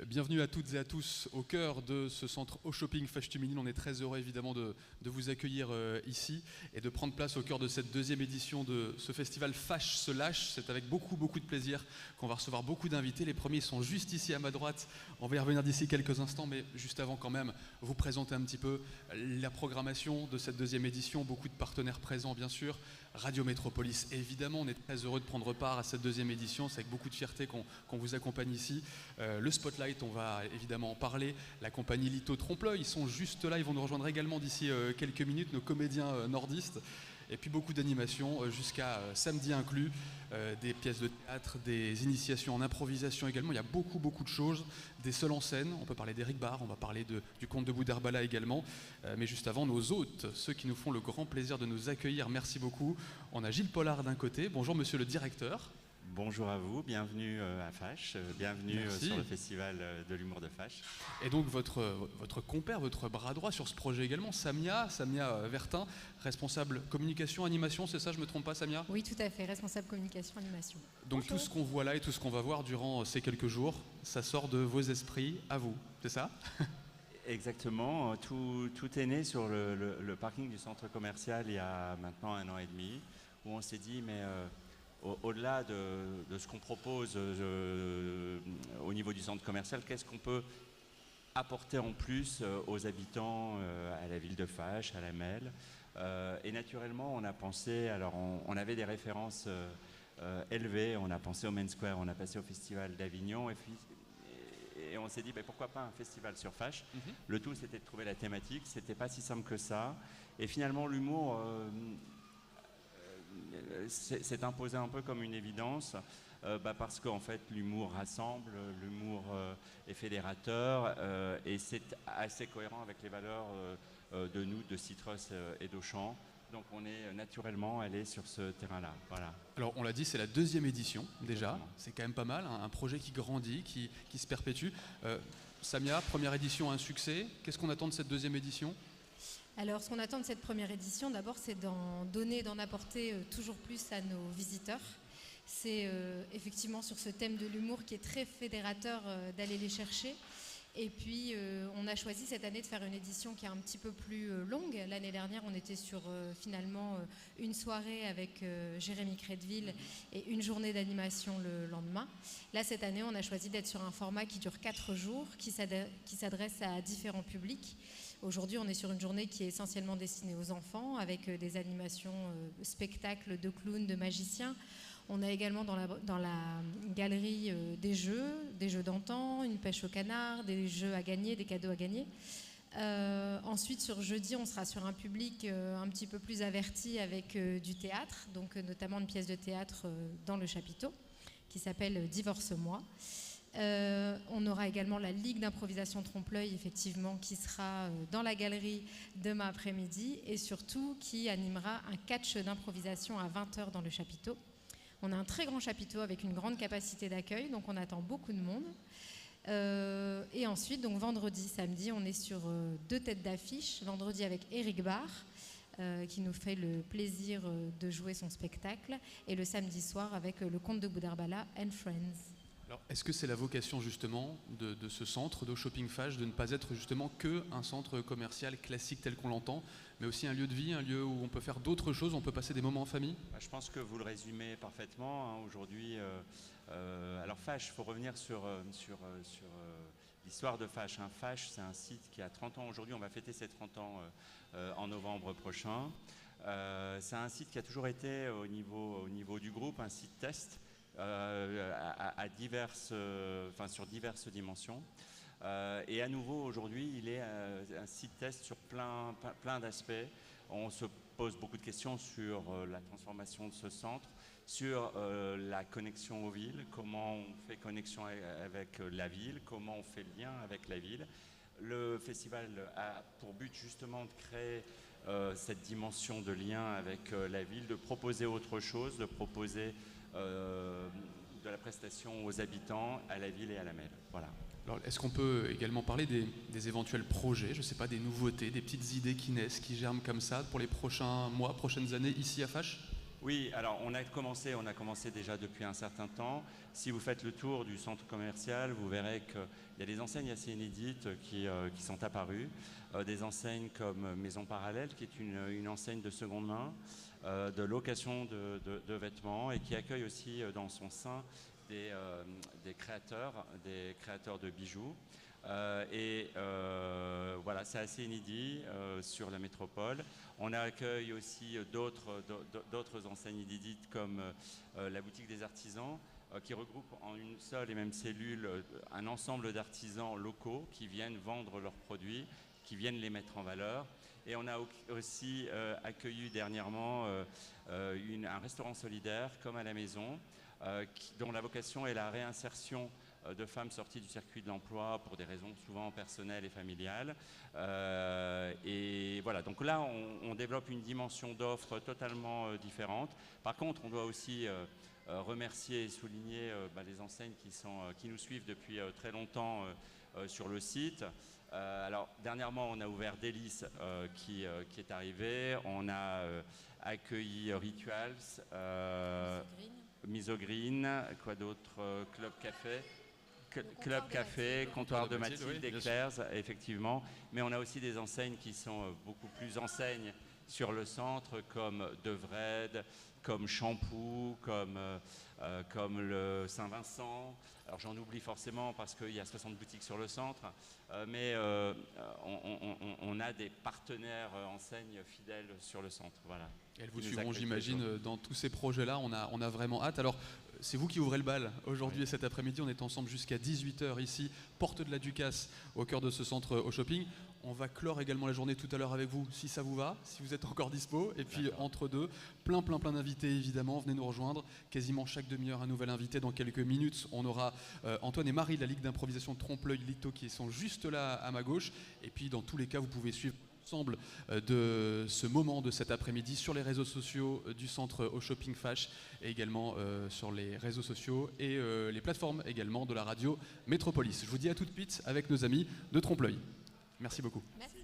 Bienvenue à toutes et à tous au cœur de ce centre Au Shopping Fâche-Tuminil. On est très heureux évidemment de vous accueillir ici et de prendre place au cœur de cette deuxième édition de ce festival Fâche se lâche. C'est avec beaucoup de plaisir qu'on va recevoir beaucoup d'invités. Les premiers sont juste ici à ma droite. On va y revenir d'ici quelques instants, mais juste avant quand même, vous présenter un petit peu la programmation de cette deuxième édition. Beaucoup de partenaires présents bien sûr. Radio Métropolis évidemment, on est très heureux de prendre part à cette deuxième édition. C'est avec beaucoup de fierté qu'on vous accompagne ici. Le Spotlight, on va évidemment en parler. La compagnie Lito Trompe-l'œil, ils sont juste là, ils vont nous rejoindre également d'ici quelques minutes, nos comédiens nordistes. Et puis beaucoup d'animations jusqu'à samedi inclus, des pièces de théâtre, des initiations en improvisation également. Il y a beaucoup de choses, des seuls en scène. On peut parler d'Éric Barre, on va parler du Comte de Boudherbala également. Mais juste avant, nos hôtes, ceux qui nous font le grand plaisir de nous accueillir, merci beaucoup. On a Gilles Pollard d'un côté. Bonjour monsieur le directeur. Bonjour à vous, bienvenue à Fâche, bienvenue sur le festival de l'humour de Fâche. Et donc votre compère, votre bras droit sur ce projet également, Samia Vertin, responsable communication, animation, c'est ça, je ne me trompe pas Samia? Oui, tout à fait, responsable communication, animation. Donc Bonjour. Tout ce qu'on voit là et tout ce qu'on va voir durant ces quelques jours, ça sort de vos esprits à vous, c'est ça? Exactement, tout est né sur le parking du centre commercial il y a maintenant 1 an et demi, où on s'est dit mais... Au-delà de ce qu'on propose au niveau du centre commercial, qu'est-ce qu'on peut apporter en plus aux habitants, à la ville de Fâche, à la Melle. Et naturellement, on a pensé, alors on avait des références élevées, on a pensé au Main Square, on a passé au Festival d'Avignon, et on s'est dit pourquoi pas un festival sur Fâche. Le tout, c'était de trouver la thématique, c'était pas si simple que ça. Et finalement, l'humour... c'est imposé un peu comme une évidence parce qu'en fait l'humour rassemble, l'humour est fédérateur et c'est assez cohérent avec les valeurs de nous, de Citrus et d'Auchan. Donc on est naturellement allé sur ce terrain-là. Voilà. Alors on l'a dit, c'est la deuxième édition déjà, Exactement. c'est quand même pas mal, un projet qui grandit, qui se perpétue. Samia, première édition, un succès. Qu'est-ce qu'on attend de cette deuxième édition ? Alors, ce qu'on attend de cette première édition, d'abord, c'est d'en donner, d'en apporter toujours plus à nos visiteurs. C'est effectivement sur ce thème de l'humour qui est très fédérateur d'aller les chercher. Et puis, on a choisi cette année de faire une édition qui est un petit peu plus longue. L'année dernière, on était sur finalement une soirée avec Jérémy Crédville et une journée d'animation le lendemain. Là, cette année, on a choisi d'être sur un format qui dure 4 jours, qui s'adresse à différents publics. Aujourd'hui, on est sur une journée qui est essentiellement destinée aux enfants, avec des animations, spectacles de clowns, de magiciens. On a également dans la galerie des jeux d'antan, une pêche au canard, des jeux à gagner, des cadeaux à gagner. Ensuite, sur jeudi, on sera sur un public un petit peu plus averti avec du théâtre, donc notamment une pièce de théâtre dans le chapiteau qui s'appelle Divorce-moi. On aura également la Ligue d'improvisation Trompe-l'œil, effectivement, qui sera dans la galerie demain après-midi et surtout qui animera un catch d'improvisation à 20h dans le chapiteau. On a un très grand chapiteau avec une grande capacité d'accueil, donc on attend beaucoup de monde. Et ensuite, donc vendredi, samedi, on est sur 2 têtes d'affiche. Vendredi avec Éric Barre, qui nous fait le plaisir de jouer son spectacle. Et le samedi soir avec le Comte de Boudherbala and Friends. Alors, est-ce que c'est la vocation justement de ce centre d'Au Shopping Fâche de ne pas être justement qu'un centre commercial classique tel qu'on l'entend, mais aussi un lieu de vie, un lieu où on peut faire d'autres choses, on peut passer des moments en famille? Je pense que vous le résumez parfaitement. Aujourd'hui, alors Fâche, il faut revenir sur l'histoire de Fâche. Fâche, c'est un site qui a 30 ans aujourd'hui. On va fêter ses 30 ans en novembre prochain. C'est un site qui a toujours été au niveau du groupe, un site test. Sur diverses dimensions. Et à nouveau, aujourd'hui, il est un site test sur plein d'aspects. On se pose beaucoup de questions sur la transformation de ce centre, sur la connexion aux villes, comment on fait connexion avec la ville, comment on fait le lien avec la ville. Le festival a pour but justement de créer cette dimension de lien avec la ville, de proposer autre chose, de proposer de la prestation aux habitants, à la ville et à la Melle. Voilà. Alors, est-ce qu'on peut également parler des éventuels projets, je ne sais pas, des nouveautés, des petites idées qui naissent, qui germent comme ça pour les prochains mois, prochaines années ici à Fâche? Oui, alors on a commencé déjà depuis un certain temps. Si vous faites le tour du centre commercial, vous verrez qu'il y a des enseignes assez inédites qui sont apparues. Des enseignes comme Maison Parallèle, qui est une enseigne de seconde main, de location de vêtements et qui accueille aussi dans son sein des créateurs de bijoux. Voilà, c'est assez inédit sur la métropole. On accueille aussi d'autres enseignes inédites comme la boutique des artisans qui regroupe en une seule et même cellule un ensemble d'artisans locaux qui viennent vendre leurs produits, qui viennent les mettre en valeur. Et on a aussi accueilli dernièrement un restaurant solidaire comme à la maison dont la vocation est la réinsertion de femmes sorties du circuit de l'emploi pour des raisons souvent personnelles et familiales. Et voilà, donc là, on développe une dimension d'offre totalement différente. Par contre, on doit aussi remercier et souligner les enseignes qui nous suivent depuis très longtemps sur le site. Alors, dernièrement, on a ouvert Délices qui est arrivé. On a accueilli Rituals, Misogreen, quoi d'autre, Club Café, Comptoir de Mathilde, oui, Éclairs, effectivement. Mais on a aussi des enseignes qui sont beaucoup plus enseignes sur le centre, comme Devred, comme Champoux, comme le Saint-Vincent. Alors j'en oublie forcément parce qu'il y a 60 boutiques sur le centre, mais on a des partenaires enseignes fidèles sur le centre. Voilà. Elles vous suivront, j'imagine, dans tous ces projets-là. On a vraiment hâte. Alors, c'est vous qui ouvrez le bal aujourd'hui et cet après-midi. On est ensemble jusqu'à 18h ici, porte de la Ducasse, au cœur de ce centre au shopping. On va clore également la journée tout à l'heure avec vous, si ça vous va, si vous êtes encore dispo. Et puis, entre deux, plein d'invités, évidemment. Venez nous rejoindre. Quasiment chaque demi-heure, un nouvel invité. Dans quelques minutes, on aura Antoine et Marie de la Ligue d'improvisation Trompe-l'œil Lito qui sont juste là à ma gauche. Et puis, dans tous les cas, vous pouvez suivre ensemble de ce moment de cet après-midi sur les réseaux sociaux du centre au shopping Fash et également sur les réseaux sociaux et les plateformes également de la radio Métropolis. Je vous dis à tout de suite avec nos amis de Trompe-l'œil. Merci beaucoup. Merci.